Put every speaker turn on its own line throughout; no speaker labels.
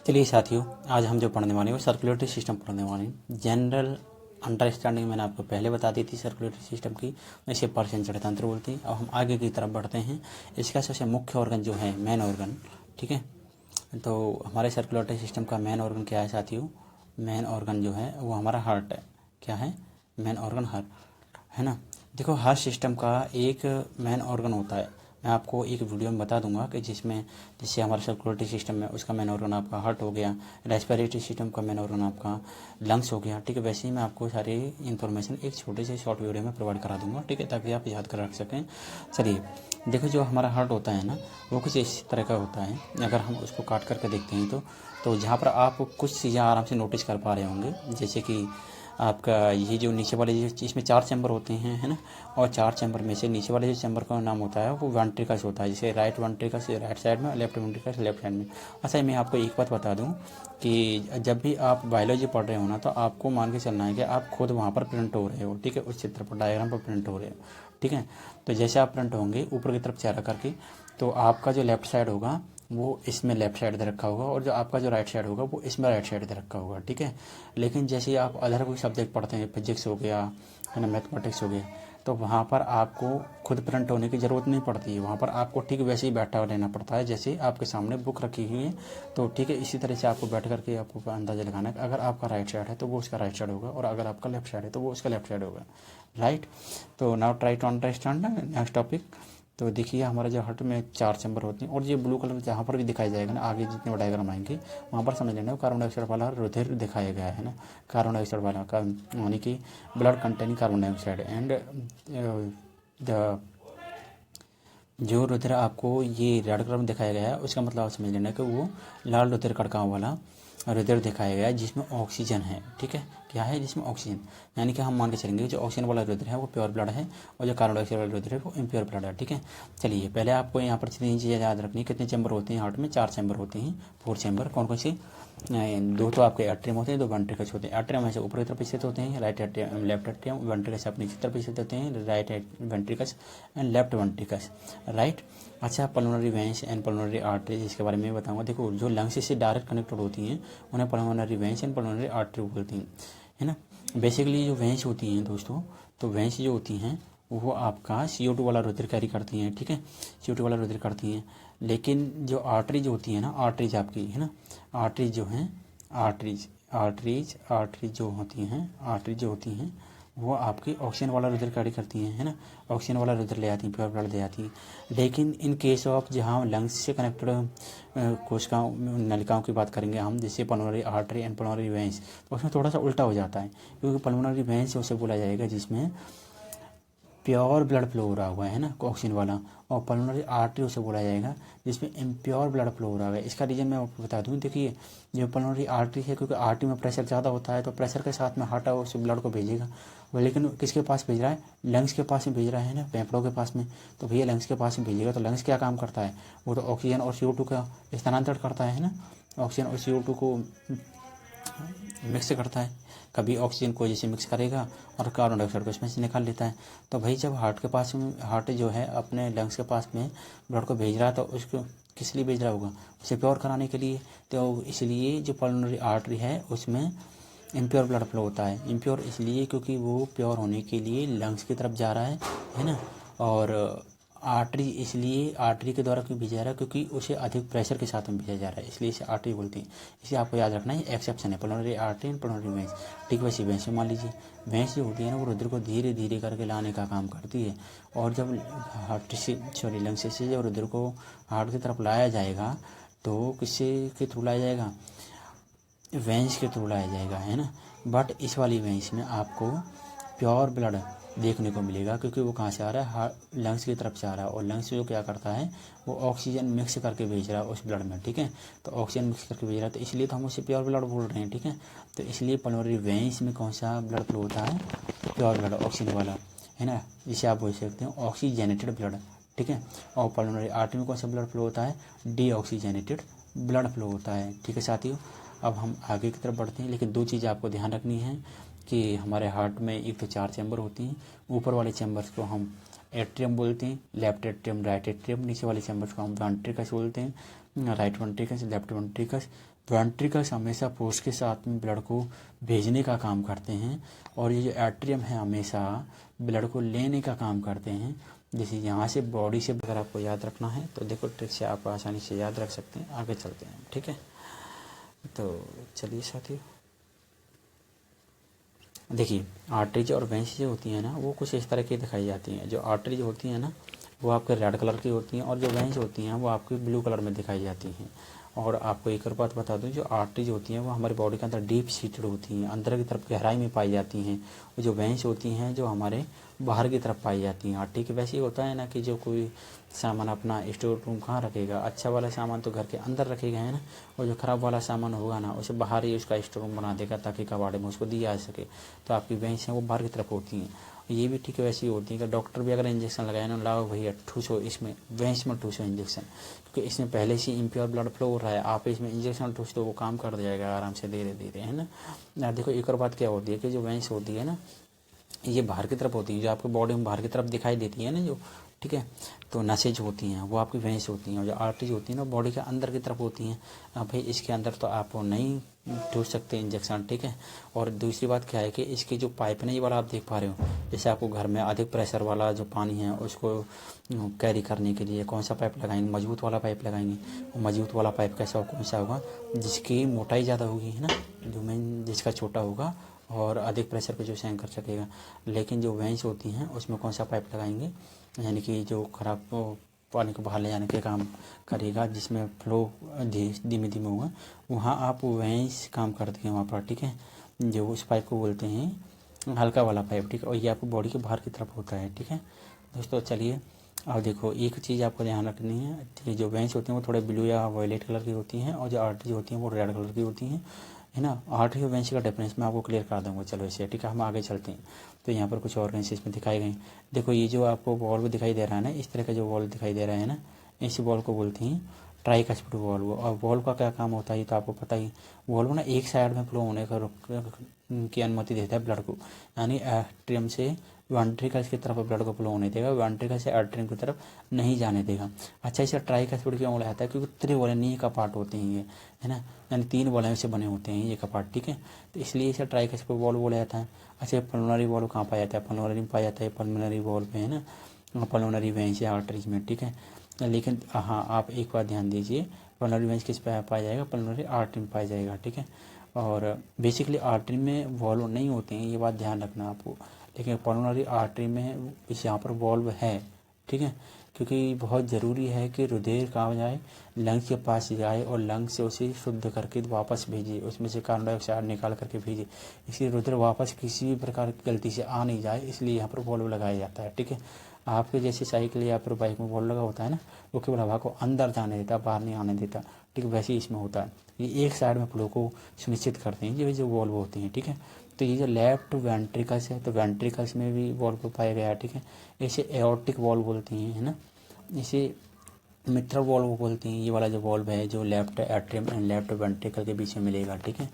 चलिए साथियों, आज हम जो पढ़ने वाले हैं वो सर्कुलेटरी सिस्टम पढ़ने वाले हैं। जनरल अंडरस्टैंडिंग मैंने आपको पहले बता दी थी सर्कुलेटरी सिस्टम की, इसे पाचन तंत्र बोलते हैं। अब हम आगे की तरफ बढ़ते हैं। इसका सबसे मुख्य ऑर्गन जो है मेन ऑर्गन, ठीक है। तो हमारे सर्कुलेटरी सिस्टम का मेन ऑर्गन क्या है साथियों? मेन ऑर्गन जो है वो हमारा हार्ट है। क्या है? मेन ऑर्गन हार्ट है ना। देखो, हर सिस्टम का एक मेन ऑर्गन होता है। मैं आपको एक वीडियो में बता दूंगा कि जिससे हमारा सर्कुलेटरी सिस्टम में उसका मेन ऑर्गन आपका हार्ट हो गया, रेस्पिरेटरी सिस्टम का मेन ऑर्गन आपका लंग्स हो गया, ठीक है। वैसे ही मैं आपको सारी इन्फॉर्मेशन एक छोटे से शॉर्ट वीडियो में प्रोवाइड करा दूंगा, ठीक है, ताकि आप याद कर रख सकें। चलिए देखो, जो हमारा हार्ट होता है ना, वो कुछ इस तरह का होता है। अगर हम उसको काट करके देखते हैं तो जहाँ पर आप कुछ चीज़ें आराम से नोटिस कर पा रहे होंगे, जैसे कि आपका ये जो नीचे वाले जो इसमें 4 चैम्बर होते हैं, है ना। और 4 चैम्बर में से नीचे वाले जो चैम्बर का नाम होता है वो वेंट्रिकल्स होता है। जैसे राइट वेंट्रिकल्स राइट साइड में, लेफ्ट वेंट्रिकल्स लेफ्ट साइड में। अच्छा, मैं आपको एक बात बता दूं कि जब भी आप बायोलॉजी पढ़ रहे हो ना, तो आपको मान के चलना है कि आप खुद वहाँ पर प्रिंट हो रहे हो, ठीक है। उस चित्र पर, डायग्राम पर प्रिंट हो रहे हो, ठीक है। तो जैसे आप प्रिंट होंगे ऊपर की तरफ चेहरा करके, तो आपका जो लेफ्ट साइड होगा वो इसमें लेफ्ट साइड दे रखा होगा, और जो आपका जो राइट साइड होगा वो इसमें राइट साइड दे रखा होगा, ठीक है। लेकिन जैसे ही आप अदर कोई सब्जेक्ट पढ़ते हैं, फिजिक्स हो गया, है ना, मैथमेटिक्स हो गया, तो वहाँ पर आपको खुद प्रिंट होने की ज़रूरत नहीं पड़ती है। वहाँ पर आपको ठीक वैसे ही बैठा रहना पड़ता है, जैसे आपके सामने बुक रखी हुई है। तो ठीक है, इसी तरह से आपको बैठ करके आपको अंदाज़ा लगाना है कि अगर आपका राइट साइड है तो वो उसका राइट साइड होगा, और अगर आपका लेफ्ट साइड है तो वो उसका लेफ्ट साइड होगा, राइट। तो now try to understand next topic. तो देखिए, हमारे जो हार्ट में 4 चैम्बर होते हैं, और ये ब्लू कलर जहाँ पर भी दिखाई जाएगा ना, आगे जितने भी डायग्राम आएंगे वहाँ पर समझ लेना कार्बन डाइऑक्साइड वाला रुधिर दिखाया गया है ना। कार्बन डाइऑक्साइड वाला का यानी कि blood containing carbon dioxide, and the जो रुधिर आपको ये रेड कलर में दिखाया गया है, उसका मतलब आप समझ लेना कि वो लाल रुधिर कणिकाओं वाला रुधिर दिखाया गया है जिसमें ऑक्सीजन है, ठीक है। क्या है? जिसमें ऑक्सीजन, यानी कि हम मान के चलेंगे जो ऑक्सीजन वाला रुधिर है वो प्योर ब्लड है, और जो कार्बन डाइऑक्साइड वाला रुधिर है वो इम्प्योर ब्लड है, ठीक है। चलिए, पहले आपको यहाँ पर तीन चीज़ें याद रखनी है। कितने चैम्बर होते हैं हार्ट में? 4 चैम्बर होते हैं। 4 चैम्बर कौन कौन से? दो तो आपके एट्रियम होते हैं, 2 वेंट्रिकल्स होते हैं। एट्रियम ऐसे ऊपर की तरफ स्थित होते हैं, right atrium left atrium, ventricles अपनी नीचे तरफ स्थित होते हैं, right ventricles and left ventricles, right. अच्छा, pulmonary veins and pulmonary arteries, इसके बारे में बताऊंगा। देखो, जो लंग्स से डायरेक्ट कनेक्टेड होती हैं उन्हें pulmonary veins and pulmonary artery बोलती हैं, है ना। बेसिकली जो वेंस होती हैं दोस्तों, तो वेंस जो होती हैं वो आपका CO2 वाला रुधिर कैरी करती हैं, ठीक है। CO2 वाला रुधिर करती हैं। लेकिन जो आर्टरीज होती है ना, आर्टरीज आपकी, है ना, आर्टरीज जो हैं, आर्टरीज जो होती हैं, आर्टरीज जो होती हैं वो आपकी ऑक्सीजन वाला रुधिर कैरी करती हैं, है ना। ऑक्सीजन वाला रुधिर ले आती हैं, प्योर ब्लड ले आती हैं। लेकिन इन केस ऑफ जहाँ लंग्स से कनेक्टेड कोशिकाओं नलिकाओं की बात करेंगे हम, जैसे pulmonary artery and pulmonary veins, तो उसमें थोड़ा सा उल्टा हो जाता है, क्योंकि पल्मोनरी वेंस उसे बोला जाएगा जिसमें प्योर ब्लड फ्लो हो रहा हुआ है ना, ऑक्सीजन वाला, और पल्मोनरी आर्टरी उसे बोला जाएगा जिसमें इम्प्योर ब्लड फ्लो हो रहा है। इसका रीज़न मैं आपको बता दूं। देखिए, जो पल्मोनरी आर्टरी है, क्योंकि आर्टरी में प्रेशर ज़्यादा होता है, तो प्रेशर के साथ में हार्ट उस ब्लड को भेजेगा। लेकिन किसके पास भेज रहा है? लंग्स के पास में भेज रहा है ना, फेफड़ों के पास में। तो भैया लंग्स के पास में भेजेगा, तो लंग्स क्या काम करता है? वो तो ऑक्सीजन और CO2 का स्थानांतरण करता है ना। ऑक्सीजन और CO2 को मिक्स करता है। कभी ऑक्सीजन को जैसे मिक्स करेगा और कार्बन डाइऑक्साइड को इसमें से निकाल लेता है। तो भाई, जब हार्ट के पास में, हार्ट जो है अपने लंग्स के पास में ब्लड को भेज रहा है, तो उसको किस लिए भेज रहा होगा? उसे प्योर कराने के लिए। तो इसलिए जो पल्मोनरी आर्टरी है उसमें इम्प्योर ब्लड फ्लो होता है। इम्प्योर इसलिए क्योंकि वो प्योर होने के लिए लंग्स की तरफ जा रहा है ना। और आर्टरी इसलिए आर्टरी के द्वारा क्यों भेजा जा रहा है? क्योंकि उसे अधिक प्रेशर के साथ में भेजा जा रहा है, इसलिए इसे आर्टरी बोलते हैं। इसे आपको याद रखना है, एक्सेप्शन है pulmonary artery and pulmonary veins, ठीक। वैसे वेंस मान लीजिए, वेंस जो होती है ना, वो रुधिर को धीरे धीरे करके लाने का काम करती है। और जब हार्ट से लंग्स से जब रुधिर को हार्ट की तरफ लाया जाएगा, तो किससे के थ्रू लाया जाएगा? वेंस के थ्रू लाया जाएगा, है ना। बट इस वाली वेंस में आपको प्योर ब्लड देखने को मिलेगा, क्योंकि वो कहाँ से आ रहा है? लंग्स की तरफ से आ रहा है, और लंग्स जो क्या करता है, वो ऑक्सीजन मिक्स करके भेज रहा है उस ब्लड में, ठीक है। तो ऑक्सीजन मिक्स करके भेज रहा है, तो इसलिए तो हम उसे प्योर ब्लड बोल रहे हैं, ठीक है। तो इसलिए पल्मोनरी वेंस में कौन सा ब्लड फ्लो होता है? प्योर ब्लड, ऑक्सीजन वाला, है ना, जिसे आप बोल सकते हैं ऑक्सीजनेटेड ब्लड, ठीक है। और पल्मोनरी आर्टरी में कौन सा ब्लड फ्लो होता है? डीऑक्सीजनेटेड ब्लड फ्लो होता है, ठीक है साथियों। अब हम आगे की तरफ बढ़ते हैं, लेकिन 2 चीज़ें आपको ध्यान रखनी है कि हमारे हार्ट में एक तो 4 चैम्बर होती हैं। ऊपर वाले चैम्बर्स को हम एट्रियम बोलते हैं, लेफ्ट एट्रियम, राइट एट्रियम। नीचे वाले चैम्बर्स को हम वेंट्रिकल्स बोलते हैं, right ventricles, left ventricles, ventricles हमेशा पोर्स के साथ में ब्लड को भेजने का काम करते हैं, और ये जो एट्रियम है हमेशा ब्लड को लेने का काम करते हैं। जैसे यहाँ से बॉडी से, अगर आपको याद रखना है तो देखो ट्रिक से आप आसानी से याद रख सकते हैं। आगे चलते हैं, ठीक है। तो चलिए साथियों, देखिए आर्टरीज और वेंस जो होती हैं ना, वो कुछ इस तरह की दिखाई जाती हैं। जो आर्टरीज होती हैं ना, वो आपके रेड कलर की होती हैं, और जो वेंस होती हैं वो आपकी ब्लू कलर में दिखाई जाती हैं। और आपको एक और बात बता दूं, जो आर्टरीज होती हैं वो हमारी बॉडी के अंदर डीप सीटेड होती हैं, अंदर की तरफ गहराई में पाई जाती हैं। और जो वेंस होती हैं जो हमारे बाहर की तरफ पाई जाती हैं। ठीक है, वैसे ही होता है ना कि जो कोई सामान अपना स्टोर रूम कहाँ रखेगा, अच्छा वाला सामान तो घर के अंदर रखेगा, है ना, और जो ख़राब वाला सामान होगा ना उसे बाहर ही उसका स्टोर रूम बना देगा ताकि कबाड़े में उसको दिया जा सके। तो आपकी वेंस हैं वो बाहर की तरफ होती हैं। ये भी ठीक है, वैसी होती है कि डॉक्टर भी अगर इंजेक्शन लगाए ना, लाओ भैया ठूसो इसमें, वेंस में ठूसो इंजेक्शन, क्योंकि इसमें पहले से इम्प्योर ब्लड फ्लो हो रहा है, आप इसमें इंजेक्शन ठूस दो वो काम कर जाएगा आराम से धीरे धीरे, है ना। देखो एक और बात क्या होती है कि जो वेंस होती है ना, ये बाहर की तरफ होती है, जो आपकी बॉडी में बाहर की तरफ दिखाई देती है ना जो, ठीक है, तो नसें जो होती हैं वो आपकी वेंस होती हैं, और जो आर्टरीज होती हैं ना बॉडी के अंदर की तरफ होती हैं। अब भाई इसके अंदर तो आप नहीं ठूस सकते इंजेक्शन, ठीक है। और दूसरी बात क्या है कि इसकी जो पाइप है ना, ये वाला आप देख पा रहे हो, जैसे आपको घर में अधिक प्रेशर वाला जो पानी है उसको कैरी करने के लिए कौन सा पाइप लगाएंगे, मजबूत वाला पाइप लगाएंगे। मजबूत वाला पाइप कैसा हो, कौन सा होगा, जिसकी मोटाई ज़्यादा होगी, है ना, जो मेन जिसका छोटा होगा और अधिक प्रेशर पे जो सहन कर सकेगा। लेकिन जो वेंस होती हैं उसमें कौन सा पाइप लगाएंगे, यानी कि जो खराब पानी को बाहर ले जाने के काम करेगा, जिसमें फ्लो धीमे धीमे होगा, वहाँ आप वेंस काम करती हैं वहाँ पर, ठीक है। जो उस पाइप को बोलते हैं हल्का वाला पाइप, ठीक है, और ये आपको बॉडी के बाहर की तरफ होता है, ठीक है दोस्तों। चलिए अब देखो एक चीज़ आपको ध्यान रखनी है, ठीक है, जो वेंस होती हैं वो थोड़े ब्लू या वायलेट कलर की होती हैं, और जो आर्टरीज होती हैं वो रेड कलर की होती हैं, है ना। आर्टरी और वेंस का डिफरेंस मैं आपको क्लियर कर दूंगा, चलो इसे, ठीक है। हम आगे चलते हैं। तो यहाँ पर कुछ ऑर्गन्स इसमें दिखाए गए। देखो ये जो आपको वॉल्व दिखाई दे रहा है ना, इस तरह का जो वॉल्व दिखाई दे रहा है ना, इस वॉल्व को बोलते हैं ट्राइकस्पिड वॉल्व। और वॉल्व का क्या काम होता है तो आपको पता ही, वॉल्व ना एक साइड में फ्लो होने की अनुमति देता है ब्लड को, यानी एट्रियम से वेंट्रिकल्स की तरफ ब्लड को फ्लो होने देगा, वेंट्रिकल से एट्रियम की तरफ नहीं जाने देगा। अच्छा, इसे ट्राइकस्पिड क्यों बोला जाता है, क्योंकि त्रिवलनीय का पार्ट होते हैं ये, है ना, यानी 3 वलयों से बने होते हैं ये कपाट, ठीक है। तो इसलिए इसे ट्राइकस्पिड वॉल्व बोला जाता है। अच्छा, पल्मोनरी वॉल्व कहाँ पाया जाता है, पल्मोनरी में पाया जाता है, पल्मोनरी वॉल्व में, है ना, पल्मोनरी वेंस या आर्टरीज में, ठीक है। लेकिन हाँ आप एक बात ध्यान दीजिए, पल्मोनरी वेंस किस पे पाया जाएगा, पल्मोनरी आर्टरी में पाया जाएगा, ठीक है। और बेसिकली आर्टरी में वॉल्व नहीं होते हैं, ये बात ध्यान रखना आपको, लेकिन पल्मोनरी आर्टरी में इस यहाँ पर वॉल्व है, ठीक है, क्योंकि बहुत ज़रूरी है कि रुधिर कहाँ जाए, लंग्स के पास जाए, और लंग्स से उसे शुद्ध करके वापस भेजिए, उसमें से कार्बन डाइऑक्साइड निकाल करके भेजिए, इसलिए रुधिर वापस किसी भी प्रकार की गलती से आ नहीं जाए, इसलिए यहाँ पर वॉल्व लगाया जाता है, ठीक है। आपके जैसे साइकिल या फिर बाइक में वॉल्व लगा होता है ना, वो केवल हवा को अंदर जाने देता, बाहर नहीं आने देता, ठीक है, वैसे ही इसमें होता है। ये एक साइड में फ्लो को सुनिश्चित करते हैं ये जो वॉल्व होते हैं, ठीक है। तो ये जो लेफ्ट वेंट्रिकल्स है, तो वेंट्रिकल्स में भी वॉल्व पाया गया है, ठीक है। इसे एओर्टिक वॉल्व बोलते हैं, है ना, इसे मिट्रल वॉल्व बोलते हैं। ये वाला जो वॉल्व है जो left atrium and left ventricle के बीच में मिलेगा, ठीक है।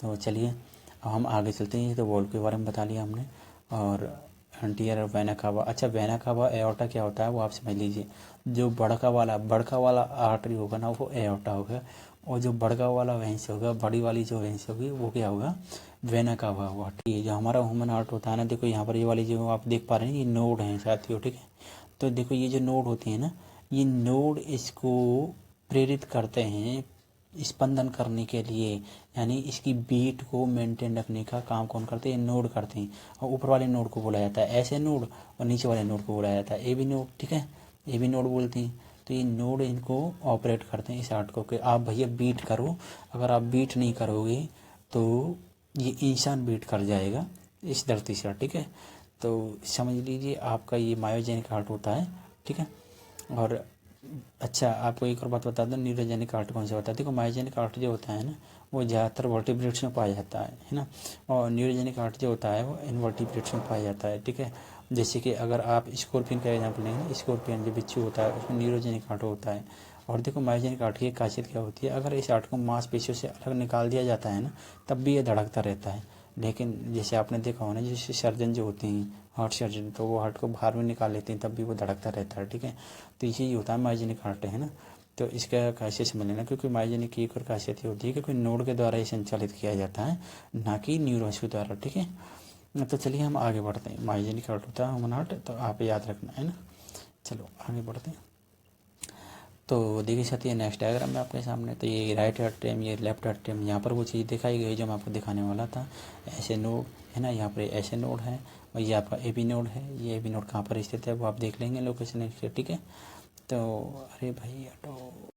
तो चलिए अब हम आगे चलते हैं। तो वॉल्व के बारे में बता लिया हमने, और एंटीरियर और वेना कावा। अच्छा, वेना कावा एओर्टा क्या होता है वो आप समझ लीजिए। जो बड़का वाला आर्टरी होगा ना वो एओर्टा होगा, और जो बड़का वाला वेंस होगा, बड़ी वाली जो वेंस होगी वो क्या होगा, वेना कावा हुआ, ठीक है। जो हमारा ह्यूमन हार्ट होता है ना, देखो यहाँ पर ये वाली जो आप देख पा रहे हैं ये नोड हैं साथियों, ठीक है। तो देखो ये जो नोड होते हैं ना, ये नोड इसको प्रेरित करते हैं स्पंदन करने के लिए, यानी इसकी बीट को मेंटेन रखने का काम कौन करते हैं, नोड करते हैं। और ऊपर वाले नोड को बोला जाता है ऐसे नोड, और नीचे वाले नोड को बोला जाता है ए बी नोड, ठीक है, ए बी नोड बोलते हैं। तो ये नोड इनको ऑपरेट करते हैं इस हार्ट को, कि आप भैया बीट करो, अगर आप बीट नहीं करोगे तो ये इंसान बीट कर जाएगा इस धरती से, ठीक है। तो समझ लीजिए आपका ये मायोजेनिक हार्ट होता है, ठीक है। और अच्छा, आपको एक और बात बता दूं, न्यूरोजेनिक हार्ट कौन सा होता है। देखो मायोजेनिक हार्ट जो होता है ना वो ज़्यादातर वर्टिब्रेट्स में पाया जाता है ना, और न्यूरोजेनिक हार्ट जो होता है वो इनवर्टिब्रेट्स में पाया जाता है, ठीक है। जैसे कि अगर आप स्कॉर्पियन का एग्जाम्पल लेंगे, स्कॉर्पियन जो बिच्छू होता है उसमें न्यूरोजेनिक हार्ट होता है। और देखो मायोजेनिक हार्ट की एक खासियत क्या होती है, अगर इस हार्ट को मांसपेशियों से अलग निकाल दिया जाता है ना, तब भी ये धड़कता रहता है। लेकिन जैसे आपने देखा हो ना, जैसे सर्जन जो होते हैं हार्ट सर्जन, तो वो हार्ट को बाहर में निकाल लेते हैं तब भी वो धड़कता रहता है, ठीक है। तो इसी होता है मायोजेनिक हार्ट, है ना। तो इसका खासियत समझ लेना, क्योंकि मायोजेनिक की एक और खासियत ये होती है कि कोई नोड के द्वारा ही संचालित किया जाता है, ना कि न्यूरॉन्स के द्वारा। ठीक है, तो चलिए हम आगे बढ़ते हैं। मायोजेनिक हार्ट होता है ह्यूमन हार्ट, तो आप याद रखना है ना। चलो आगे बढ़ते हैं। तो देखिए साथी, ये नेक्स्ट डायग्राम में आपके सामने, तो ये राइट एट्रियम, ये लेफ्ट एट्रियम, यहाँ पर वो चीज़ दिखाई गई जो मैं आपको दिखाने वाला था। ऐसे नोड है ना, यहाँ पर ऐसे नोड है, और ये आपका ए बी नोड है। ये ए बी नोड कहाँ पर स्थित है वो आप देख लेंगे लोकेशन इसके। ठीक है, तो अरे भाई हटो।